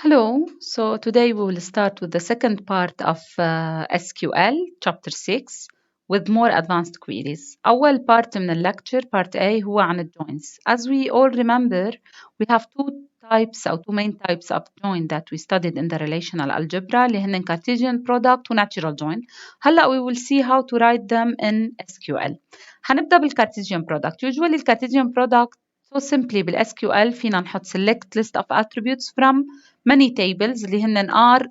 Hello, so today we will start with the second part of SQL, chapter 6, with more advanced queries. أول part من الlecture, part A, هو عن الjoins. As we all remember, we have two main types of join that we studied in the relational algebra اللي هن Cartesian product و natural join. هلأ we will see how to write them in SQL. هنبدأ بالCartesian product. Usually الCartesian product so simply بالSQL فينا نحط select list of attributes from many tables اللي هن R,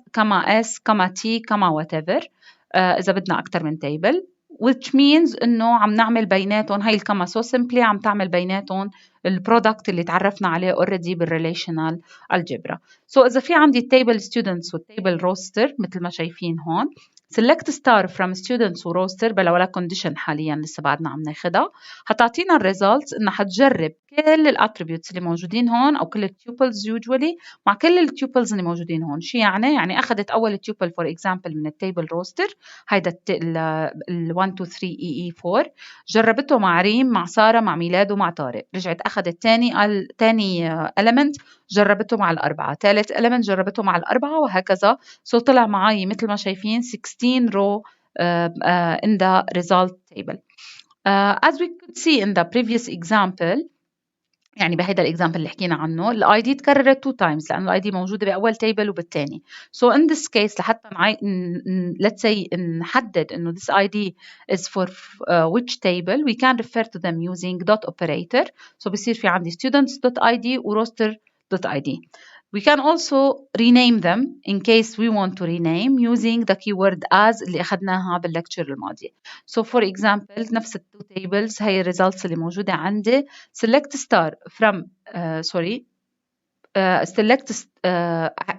S, T, whatever إذا بدنا أكتر من table which means إنه عم نعمل بيناتهم هاي الكما so simply عم تعمل بيناتهم البرودكت اللي تعرفنا عليه already بالrelational algebra. So إذا في عندي table students والtable roster مثل ما شايفين هون select star from students وروستر بلا ولا condition حاليا لسه بعدنا عم ناخدها حتعطينا الريزلتس انها حتجرب كل الاتريبيوتس اللي موجودين هون او كل التوبلز يوجوالي مع كل التوبلز اللي موجودين هون. شو يعني اخذت اول تيوبل فور اكزامبل من التيبل روستر هيدا ال 1 2 3 اي 4 جربته مع ريم مع ساره مع ميلاد ومع طارق، رجعت اخذت ثاني element جربته مع الأربعة، ثالث element جربته مع الأربعة وهكذا. سو طلع معي مثل ما شايفين 16 row in the result table. As we could see in the previous example يعني بهيدا الاكزامبل اللي حكينا عنه الاي دي تكررت 2 times لانه الاي دي موجوده باول تيبل وبالثاني. So in this case لحتى let's say نحدد انه this ID is for which table we can refer to them using dot operator. So بصير في عندي students.id و roster.id. We can also rename them in case we want to rename using the keyword as اللي أخذناها بالlecture الماضية. So for example نفس التو tables هي results اللي موجودة عندي select star from select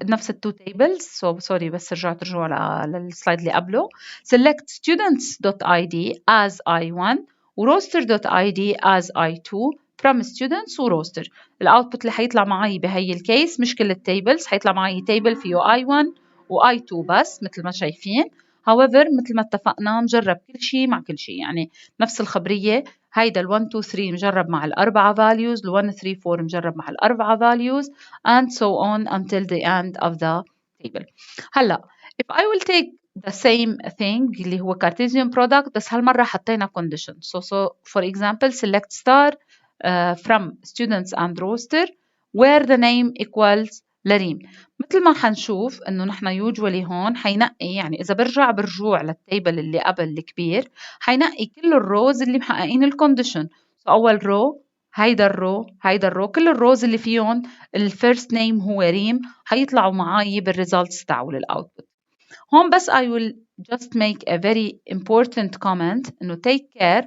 نفس التو tables. So sorry بس رجعوا للسلايد اللي قبله. Select students.id as I1 و roster.id as I2 from students و roster. الاوتبوت اللي حيطلع معي بهي الكيس مش كل التيبلز، حيطلع معي تيبل فيه I1 و I2 بس مثل ما شايفين. however مثل ما اتفقنا نجرب كل شيء مع كل شيء، يعني نفس الخبرية هيدا ال 1 2 3 مجرب مع الأربعة values، ال 1 3 4 مجرب مع الأربعة values and so on until the end of the table. هلا if I will take the same thing اللي هو Cartesian product بس هالمرة حطينا condition. So for example select star from students and roster where the name equals لريم. مثل ما حنشوف انه نحن usually هون حينقي، يعني اذا برجوع للتيبل اللي قبل الكبير حينقي كل الروز اللي محققين الكونديشن. اول رو هيدا الرو كل الروز اللي فيهم الفيرست نيم هو ريم حيطلعوا معي بالريزلتس تاعول الاوتبوت. هون بس I will just make a very important comment انه take care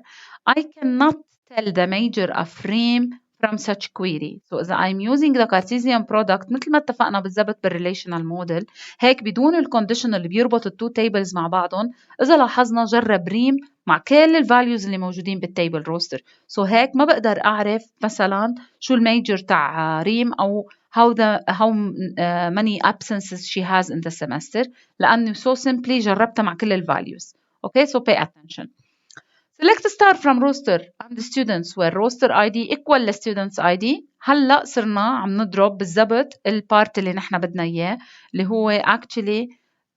I cannot tell the major of ريم from such query. So إذا I'm using the Cartesian product مثل ما اتفقنا بالضبط بالrelational model هيك بدون الكونديشن اللي بيربط التو tables مع بعضهم، إذا لاحظنا جرب ريم مع كل الفاليوز اللي موجودين بالتيبل روستر. So هيك ما بقدر أعرف مثلا شو الميجر تاع ريم أو how many absences she has in the semester لأنه so simply جربتها مع كل الvalues. Okay, so pay attention. Select star from roster and the students where roster ID equal ل students ID. هلا صرنا عم نضرب بالضبط البارت اللي نحن بدنا اياه اللي هو actually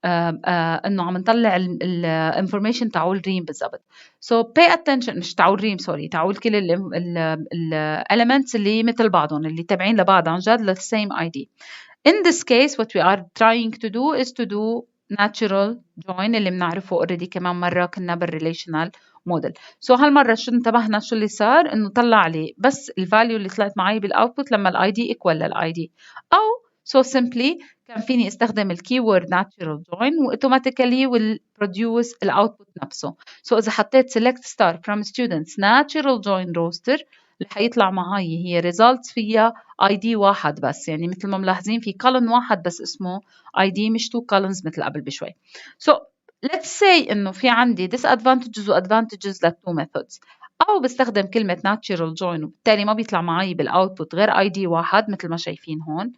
انه عم نطلع الانفورميشن تاعول ريم بالضبط. So pay attention مش تاعول ريم سوري تاعول كل ال elements اللي مثل بعضهم اللي تابعين لبعض عن جد لل same ID. In this case what we are trying to do is to do natural join اللي بنعرفه already كمان مرة كنا بالrelational model. So هالمرة شو انتبهنا شو اللي صار انه طلع لي بس الفاليو اللي طلعت معي بالاوتبوت لما الاي دي equal للاي دي، او so simply كان فيني استخدم الكيورد natural join واوتوماتيكالي will produce الاوتبوت نفسه. So اذا حطيت select star from students natural join roster اللي حيطلع معي هي results فيها ID واحد بس، يعني مثل ما ملاحظين في column واحد بس اسمه ID مش two columns مثل قبل بشوي. So let's say إنه في عندي disadvantages و advantages للتو methods، أو بستخدم كلمة natural join وبالتالي ما بيطلع معي بالoutput غير ID واحد مثل ما شايفين هون.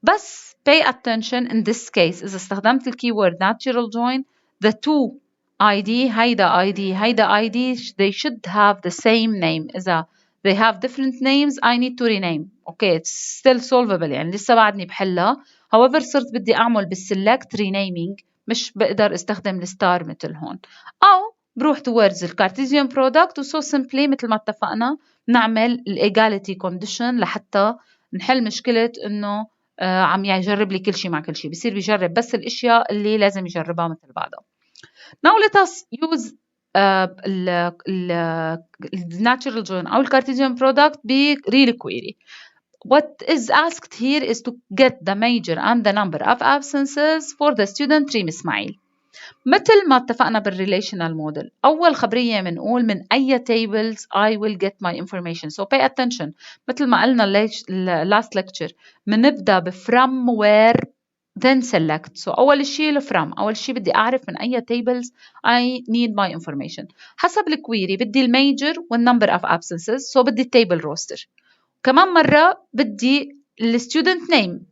بس pay attention in this case إذا استخدمت الكيورد natural join the two ID هيدا ID they should have the same name. إذا they have different names I need to rename. okay, it's still solvable يعني لسه بعدني بحلها. however صرت بدي أعمل بالselect renaming، مش بقدر استخدم الستار مثل هون. أو بروح towards الكارتيزيان برودكت وسو سمبلي مثل ما اتفقنا نعمل الايجاليتي كونديشن لحتى نحل مشكلة إنه عم يجرب لي كل شيء مع كل شيء، بصير بيجرب بس الاشياء اللي لازم يجربها مثل بعضها. Now let us use natural join أو Cartesian product ب real query. What is asked here is to get the major and the number of absences for the student ريم إسماعيل. مثل ما اتفقنا بالريليشنال موديل، أول خبرية بنقول من أي tables I will get my information. So pay attention. مثل ما قلنا last lecture بنبدأ ب from where then select. So أول شيء from، أول شيء بدي أعرف من أي tables I need my information. حسب الكويري بدي الميجر والنمبر of absences. So بدي table roster. كمان مرة بدي الستودنت name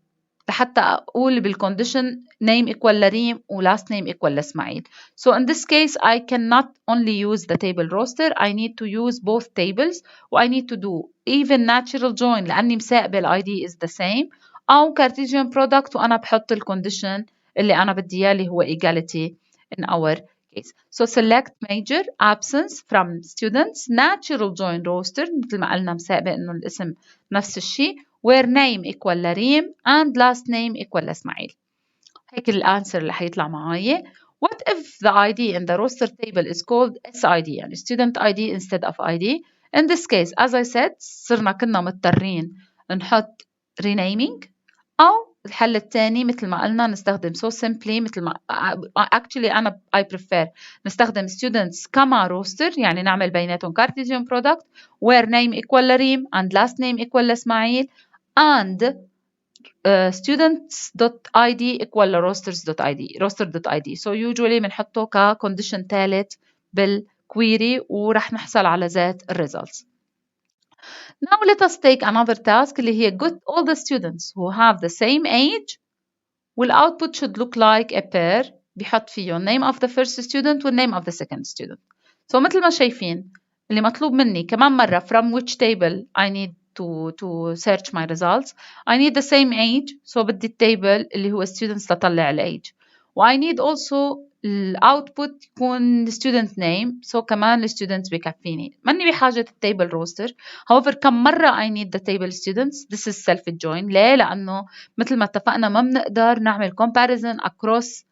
لحتى أقول بالcondition name equal لريم و last name equal لإسماعيل. So in this case I cannot only use the table roster, I need to use both tables و I need to do even natural join لأني مساقبة ال ID is the same، أو Cartesian product وأنا بحط الcondition اللي أنا بدي إياه اللي هو equality in our case. So select major absence from students natural join roster مثل ما قلنا مساقبة إنه الاسم نفس الشيء where name equal لريم and last name equal لإسماعيل. هيك الانسر اللي حيطلع معاي. What if the ID in the roster table is called SID يعني student ID instead of ID? In this case as I said كنا مضطرين نحط renaming، أو الحل الثاني مثل ما قلنا نستخدم so simply مثل ما actually أنا I prefer نستخدم students كما roster يعني نعمل بيناتهم Cartesian product where name equal لريم and last name equal لإسماعيل and students.id equal roster.id. So usually بنحطه كcondition ثالث بالquery ورح نحصل على ذات results. Now let us take another task اللي هي get all the students who have the same age والoutput should look like a pair بيحط فيه name of the first student والname of the second student. So مثل ما شايفين اللي مطلوب مني كمان مرة from which table I need to search my results. I need the same age so بدي التيبل اللي هو students لطلع الage. و I need also الاوتبوت يكون student name so كمان الستودنتس بكفيني. ماني بحاجة التيبل روستر. however كم مرة I need the table students this is self join. ليه؟ لأنه مثل ما اتفقنا ما بنقدر نعمل comparison across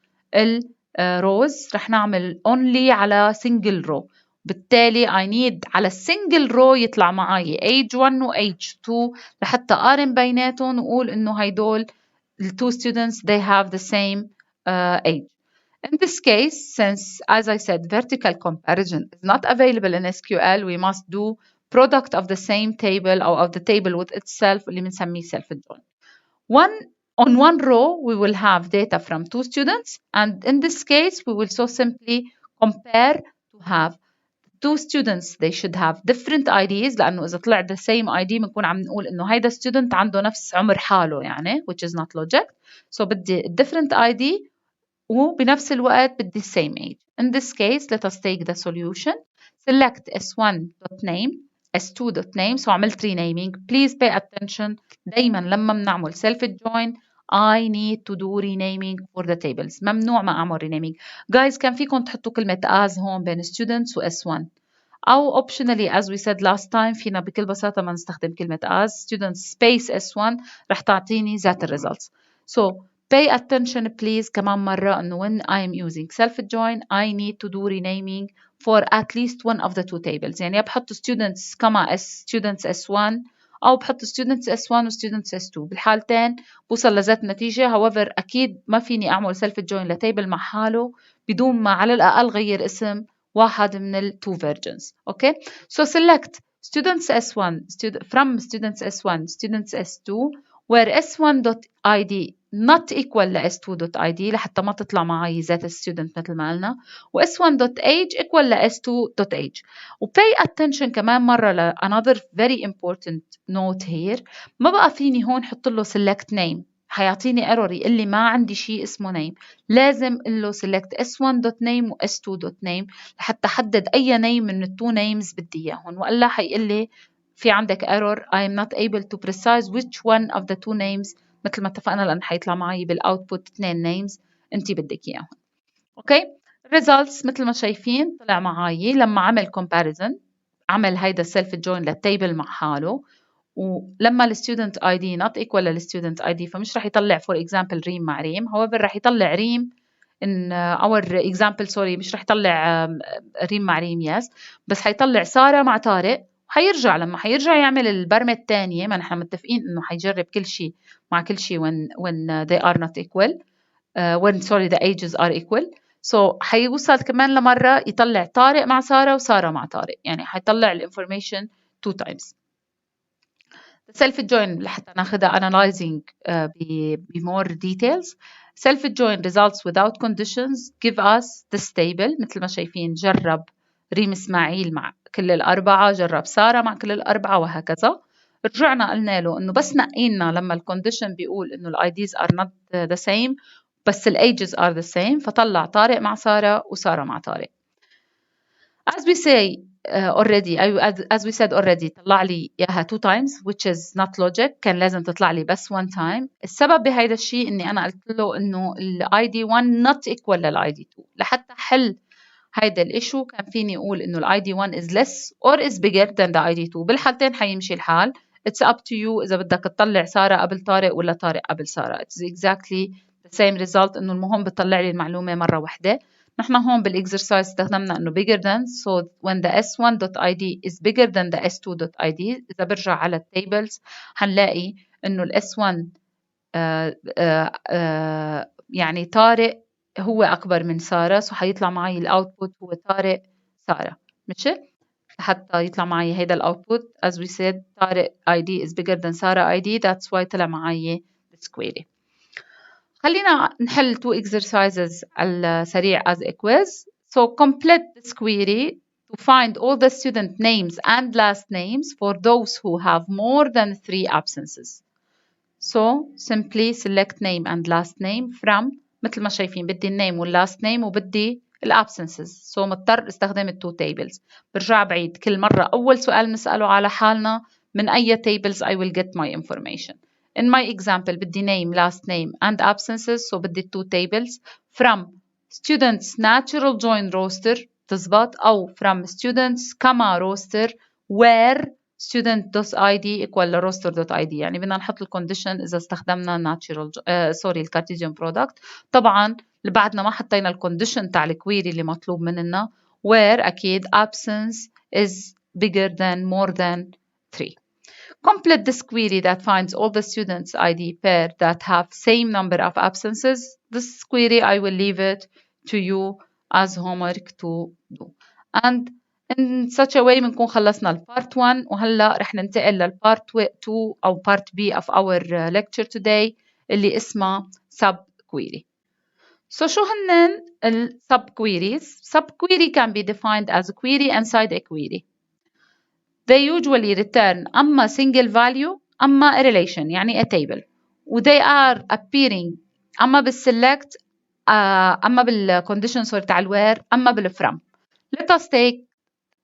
الروز، رح نعمل only على single row. بالتالي I need على single row يطلع معي age 1 و age 2 لحتى أقارن بيناتهم وأقول إنه هيدول the two students they have the same age. In this case, since, as I said, vertical comparison is not available in SQL, we must do product of the same table or of the table with itself اللي بنسميه self-join. On one row, we will have data from two students, and in this case, we will so simply compare to have two students. They should have different IDs لأنه إذا طلع the same ID بنكون عم نقول إنه هيدا student عنده نفس عمر حاله يعني which is not logic. So بدي different ID وبنفس الوقت بدي same age. In this case let us take the solution. Select s1.name s2.name. So عملت renaming. Please pay attention دايما لما بنعمل self join I need to do renaming for the tables. ممنوع ما أعمل renaming. Guys كان فيكم تحطوا كلمة as هون بين students و s1 أو optionally as we said last time فينا بكل بساطة ما نستخدم كلمة as students space s1 رح تعطيني ذات الريزلتس. So pay attention please كمان مرة إنه when I am using self join I need to do renaming for at least one of the two tables. يعني بحط students كما students s1 أو بحط students s1 و students s2. بالحالتين بوصل لذات النتيجة. however أكيد ما فيني أعمل self join لتيبل مع حاله بدون ما على الأقل غير اسم واحد من ال two versions. Okay, so select students s1 from students s1 students s2 where s1.id not equal ل s2.id لحتى ما تطلع معي ذات الستودنت مثل ما قلنا و s1.age equal ل s2.age. و pay attention كمان مرة ل another very important note here. ما بقى فيني هون حط له select name حيعطيني error يقول لي ما عندي شيء اسمه name. لازم قل له select s1.name و s2.name لحتى حدد أي name من التو names بدي إياهم وإلا حيقول لي في عندك error I am not able to precise which one of the two names مثل ما اتفقنا لأن حيطلع معي بالاوتبوت 2 names أنت بدك إياهم. أوكي results مثل ما شايفين طلع معي لما عمل comparison عمل هيدا self join للتيبل مع حاله، ولما الستودنت اي دي not equal للستودنت اي دي فمش رح يطلع for example ريم مع ريم، however رح يطلع ريم in our example sorry مش رح يطلع ريم مع ريم yes بس حيطلع سارة مع طارق، وحيرجع لما حيرجع يعمل البرمة الثانية ما نحن متفقين انه حيجرب كل شيء مع كل شيء when they are not equal when sorry the ages are equal so حيوصل كمان لمرة يطلع طارق مع سارة وسارة مع طارق، يعني حيطلع الانفورميشن 2 times. self join لحتى ناخدها analyzing ب more details. self join results without conditions give us this table مثل ما شايفين جرب ريم اسماعيل مع كل الأربعة، جرب سارة مع كل الأربعة وهكذا. رجعنا قلنا له إنه بس نقينا لما الكونديشن بيقول إنه ال IDs are not the same بس ال ages are the same فطلع طارق مع سارة وسارة مع طارق. As we say already as we said already طلع لي إياها 2 times which is not logic، كان لازم تطلع لي بس 1 time. السبب بهذا الشيء إني أنا قلت له إنه ال ID1 not equal لل ID2. لحتى حل هيدا الإشو كان فيني أقول إنه ال ID1 is less or is bigger than the ID2. بالحالتين حيمشي الحال. It's up to you إذا بدك تطلع سارة قبل طارق ولا طارق قبل سارة. It's exactly the same result إنه المهم بتطلع لي المعلومة مرة واحدة. نحن هون بالإكسرسايز استخدمنا إنه bigger than so when the s1.id is bigger than the s2.id إذا برجع على التيبلز هنلاقي إنه ال s1 يعني طارق هو أكبر من سارة سو حيطلع معي الأوتبوت هو طارق سارة ماشي حتى يطلع معي هيدا الأوتبوت as we said طارق ID is bigger than سارة ID that's why طلع معي this query. خلينا نحل 2 exercises السريع as a quiz. So complete this query to find all the student names and last names for those who have more than 3 absences. So simply select name and last name from مثل ما شايفين بدي النيم واللاست نيم وبدي الابسنسز so مضطر استخدم التو tables. برجع بعيد كل مرة أول سؤال نسأله على حالنا من أي tables I will get my information. In my example بدي name, last name and absences so بدي two tables from students natural join roster تزبط أو from students comma roster where student.id equal roster.id يعني بدنا نحط الكونديشن إذا استخدمنا natural sorry الكارتيزيان برودكت. طبعا اللي بعدنا ما حطينا الكونديشن تاع الكويري اللي مطلوب مننا where أكيد absence is bigger than more than 3. Complete this query that finds all the students ID pair that have same number of absences. This query I will leave it to you as homework to do. And in such a way بنكون خلصنا ال part 1 وهلا رح ننتقل لل part 2 أو part B of our lecture today اللي اسمها sub query. So شو هنن ال sub queries? Sub query can be defined as a query inside a query. They usually return أما single value أما a relation يعني a table. they are appearing أما بالselect أما بالcondition sorry تاع where أما بالfrom. Let us take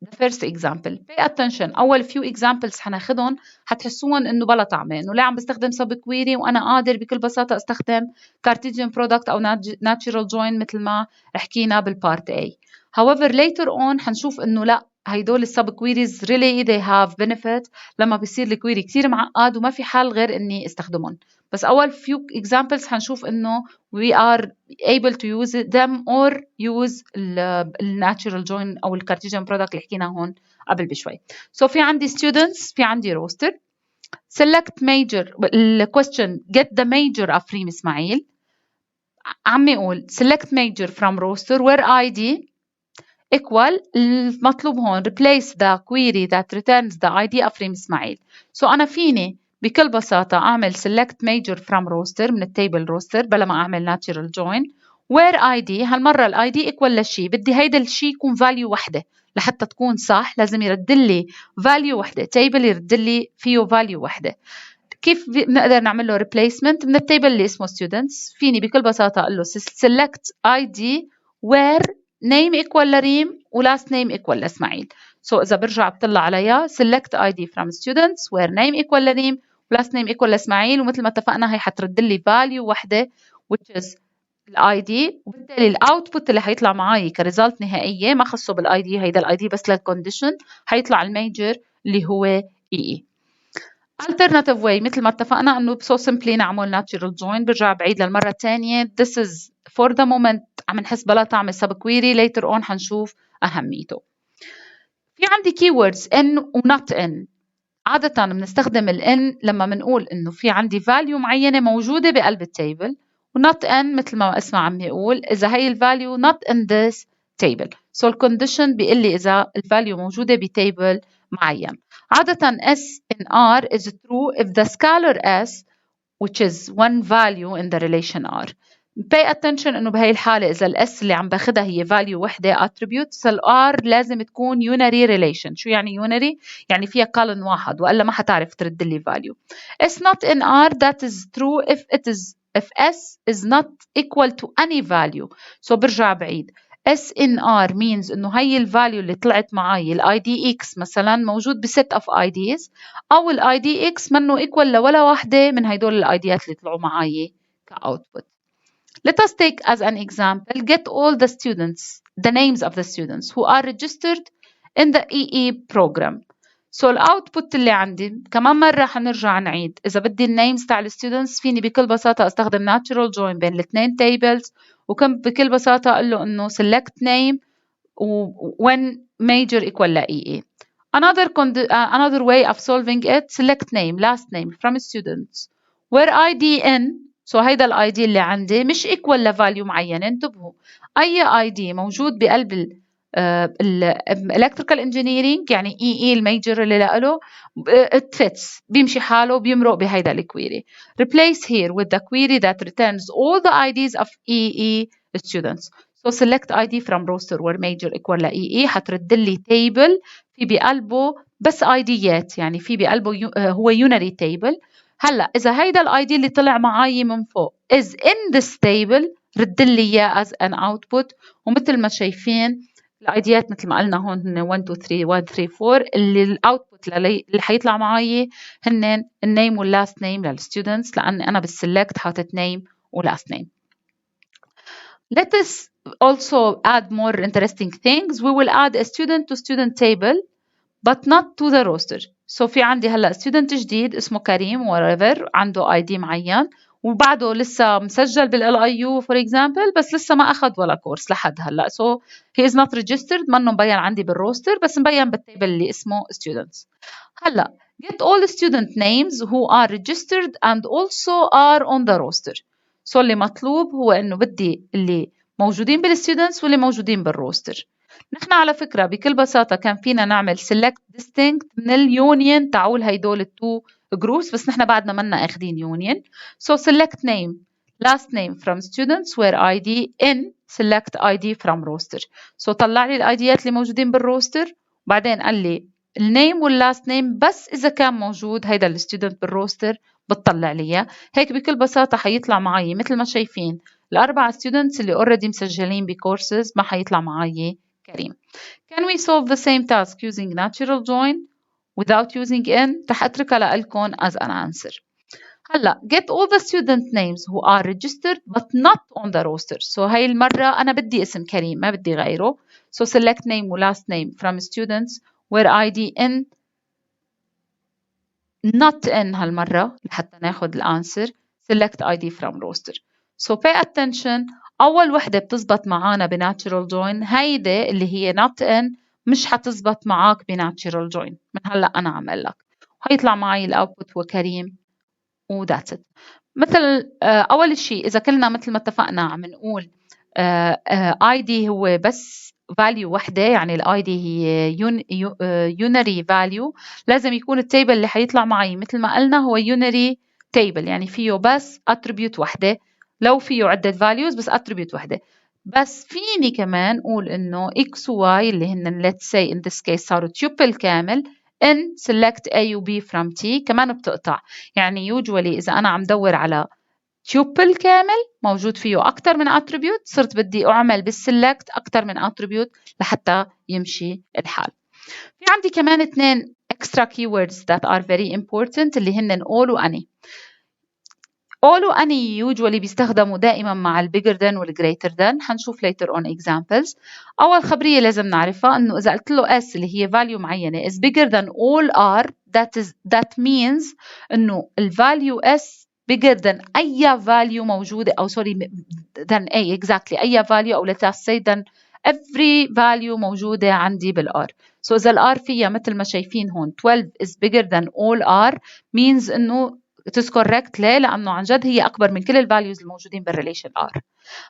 the first example. Pay attention. أول few examples حناخدهم حتحسون إنه بلا طعمة إنه لا عم بستخدم sub query وأنا قادر بكل بساطة استخدم Cartesian product أو natural join مثل ما حكينا بالبارت A. However later on حنشوف إنه لا هيدول السب queries really they have benefit لما بيصير الكويري كتير معقد وما في حل غير إني استخدمهم. بس أول few examples حنشوف إنه we are able to use them or use natural join أو Cartesian product اللي حكينا هون قبل بشوي. So في عندي students في عندي roster. Select major question get the major of ريم إسماعيل. عم يقول select major from roster where ID equal المطلوب هون replace the query that returns the ID of ريم إسماعيل. So أنا فيني بكل بساطة أعمل select major from roster من التيبل roster بلا ما أعمل natural join where ID هالمرة ال ID equal لشي بدي هيدا الشي يكون value وحدة لحتى تكون صح لازم يردلي value وحدة table يردلي فيه value وحدة. كيف نقدر نعمل له replacement من التيبل اللي اسمه students فيني بكل بساطة أقول له select ID where name equal لريم و last name equal لإسماعيل. So إذا برجع بطلع عليها select ID from students where name equal name last name equal لإسماعيل، ومثل ما اتفقنا هي حترد لي value وحدة which is الاي دي، وبالتالي الاوتبوت اللي حيطلع معي كريزلت نهائيه ما خصه بالاي دي، هيدا الاي دي بس للكونديشن، حيطلع الميجر اللي هو اي. alternative way مثل ما اتفقنا انه so simply نعمل natural join. برجع بعيد للمره الثانيه this is for the moment عم نحس بلا تعمل sub query later on حنشوف اهميته. في عندي keywords in و not in. عادة بنستخدم ال in لما بنقول إنه في عندي value معينة موجودة بقلب التيبل، و not in مثل ما اسمه عم يقول إذا هي ال value not in this table. So ال condition بيقول لي إذا ال value موجودة بتيبل معين. عادة S in R is true if the scalar S which is one value in the relation R. pay attention إنه بهي الحالة إذا ال S اللي عم باخدها هي value وحدة attribute، ال R لازم تكون unary relation. شو يعني unary؟ يعني فيها column واحد وإلا ما حتعرف ترد لي value. S not in R that is true if S is not equal to any value. So برجع بعيد. S in R means إنه هي ال value اللي طلعت معي ال ID X مثلا موجود بset of IDs، أو ال ID X منه equal لولا واحدة من هيدول ال IDs اللي طلعوا معي كoutput. Let us take as an example, get all the students, the names of the students who are registered in the EE program. So الاوتبوت اللي عندي كمان مرة حنرجع نعيد، إذا بدي النيمز تاع الستودنتس فيني بكل بساطة استخدم natural join بين الاثنين tables، وكم بكل بساطة أقول له إنه select name when major equal ل EE. Another way of solving it, select name, last name from students where ID in. So هيدا ال ID اللي عندي مش equal لvalue معين. انتبهوا أي ID موجود بقلب electrical engineering يعني EE الميجر اللي له it fits بيمشي حاله بيمرق بهيدا الكويري. Replace here with the query that returns all the IDs of EE students. So select ID from roster where major equal ل EE حترد لي table في بقلبه بس IDيات، يعني في بقلبه هو unary table. هلا إذا هيدا ال ID اللي طلع معي من فوق is in this table رد لي إياه as an output. ومثل ما شايفين الايديات مثل ما قلنا هون هن 1 2 3 1 3 4 اللي الاوتبوت اللي حيطلع معي هن النيم واللاست نيم للستودنتس، لاني انا بالسلكت حاطط نيم ولاست نيم. Let us also add more interesting things. We will add a student to student table but not to the roster. So في عندي هلا student جديد اسمه كريم whatever عنده ID معين وبعده لسه مسجل بالLIU for example بس لسه ما أخذ ولا كورس لحد هلا. So he is not registered، منه مبين عندي بالروستر بس مبين بالتيبل اللي اسمه students. هلا get all the student names who are registered and also are on the roster. So اللي مطلوب هو إنه بدي اللي موجودين بالستودنتس واللي موجودين بالروستر. نحن على فكرة بكل بساطة كان فينا نعمل select distinct من اليونيون تعول هيدول التو جروبس، بس نحن بعدنا منا اخذين يونيون. So select name last name from students where ID in select ID from roster. So طلع لي الايديات اللي موجودين بالروستر، وبعدين قال لي النيم واللاست نيم بس اذا كان موجود هيدا الستودنت بالروستر بتطلع لي اياه. هيك بكل بساطة حيطلع معي مثل ما شايفين الأربعة students اللي already مسجلين بكورسز ما حيطلع معي كريم. Can we solve the same task using natural join without using in؟ رح أتركها لكم as an answer. هلا get all the student names who are registered but not on the roster. So هاي المرة أنا بدي اسم كريم ما بدي غيره. So select name و last name from students where ID in not in هالمرة لحتى ناخد الانسر. select ID from roster. So pay attention. أول وحدة بتزبط معانا بناتشرال جوين هيدا اللي هي not in مش حتزبط معاك بناتشرال جوين. من هلا أنا عم أقول لك هيطلع معي الأوتبوت وكريم و that's it. مثل أول شيء إذا كلنا مثل ما اتفقنا عم نقول ID هو بس value وحدة، يعني ال ID هي unary value، لازم يكون التيبل اللي حيطلع معي مثل ما قلنا هو unary table، يعني فيه بس attribute وحدة، لو فيه عدة values بس attribute وحدة. بس فيني كمان أقول إنه x و y اللي هن let's say in this case صاروا tuple كامل in select A و B from T كمان بتقطع. يعني usually إذا أنا عم دور على tuple كامل موجود فيه أكثر من attribute صرت بدي أعمل بالselect أكثر من attribute لحتى يمشي الحال. في عندي كمان 2 extra keywords that are very important اللي هن all و any. all و any usually بيستخدموا دائما مع ال bigger than وال greater than. هنشوف later on examples. أول خبرية لازم نعرفها إنه إذا قلت له s اللي هي value معينة is bigger than all r, that means إنه ال value s bigger than أي value موجودة أو sorry than a exactly أي value أو let us say than every value موجودة عندي بالr. So إذا ال r فيها مثل ما شايفين هون 12 is bigger than all r means إنه it is correct. ليه؟ لأنه عن جد هي أكبر من كل الفاليوز الموجودين بالريليشن R.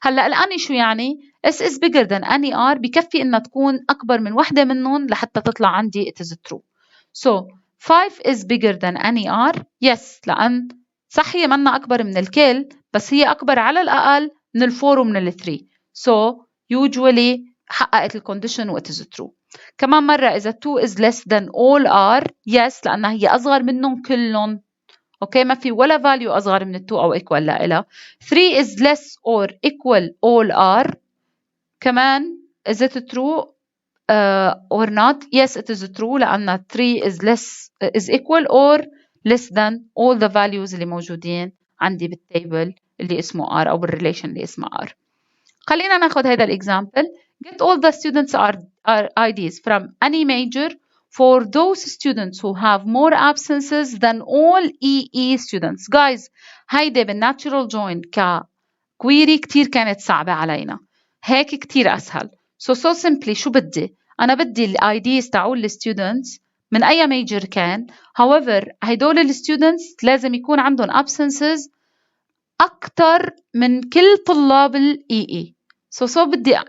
هلا الأني شو يعني؟ S is bigger than any R بكفي إنها تكون أكبر من وحدة منهم لحتى تطلع عندي it is true. So 5 is bigger than any R. Yes لأن صح هي منا أكبر من الكل بس هي أكبر على الأقل من ال 4 ومن ال 3. So usually حققت الكونديشن و it is true. كمان مرة إذا 2 is less than all R. Yes لأنها هي أصغر منهم كلهم. اوكي ما في ولا value اصغر من 2 او equal لها. 3 is less or equal all r. كمان is it true or not? Yes it is true لأن 3 is equal or less than all the values اللي موجودين عندي بالتابل اللي اسمه r أو بالريليشن اللي اسمه r. خلينا ناخذ هذا الإكزامبل. Get all the students IDs from any major for those students who have more absences than all EE students. Guys هيدا بالناتشرال جوين كquery كتير كانت صعبة علينا. هيك كتير أسهل. So simply شو بدي؟ أنا بدي ال IDs تاعول students من أي major كان. However هيدول ال students لازم يكون عندهم absences أكتر من كل طلاب ال EE. So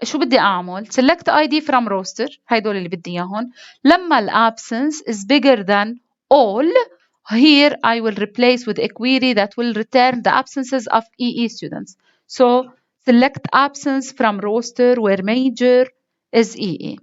شو بدي أعمل؟ select ID from roster هيدول اللي بدي إياهم. لما ال absence is bigger than all, here I will replace with a query that will return the absences of EE students. So select absence from roster where major is EE.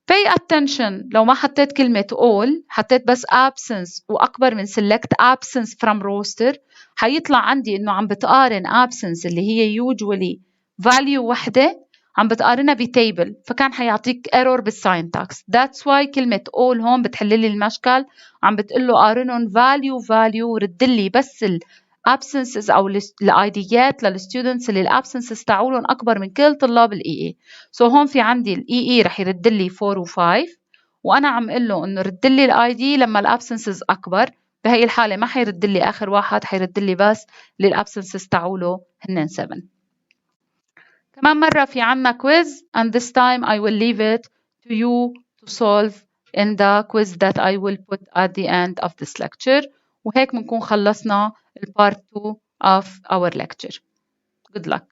Pay attention لو ما حطيت كلمة all حطيت بس absence وأكبر من select absence from roster حيطلع عندي إنه عم بتقارن absence اللي هي usually value وحدة عم بتقارنها بتيبل فكان حيعطيك error بالساينتاكس. That's why كلمة all هون بتحللي المشكل عم بتقول له قارنهم value وردلي بس ال absences أو الآيديات للستودنتس اللي الابسنسز تاعولهم أكبر من كل طلاب ال EE. So هون في عندي ال EE رح يرد لي 4 و 5 وأنا عم قل له إنه رد لي ال ID لما الابسنسز أكبر. بهي الحالة ما حيرد لي آخر واحد حيرد لي بس اللي الابسنسز تاعوله هن 7. كمان مرة في عنا quiz and this time I will leave it to you to solve in the quiz that I will put at the end of this lecture. وهيك بنكون خلصنا part 2 of our lecture. Good luck.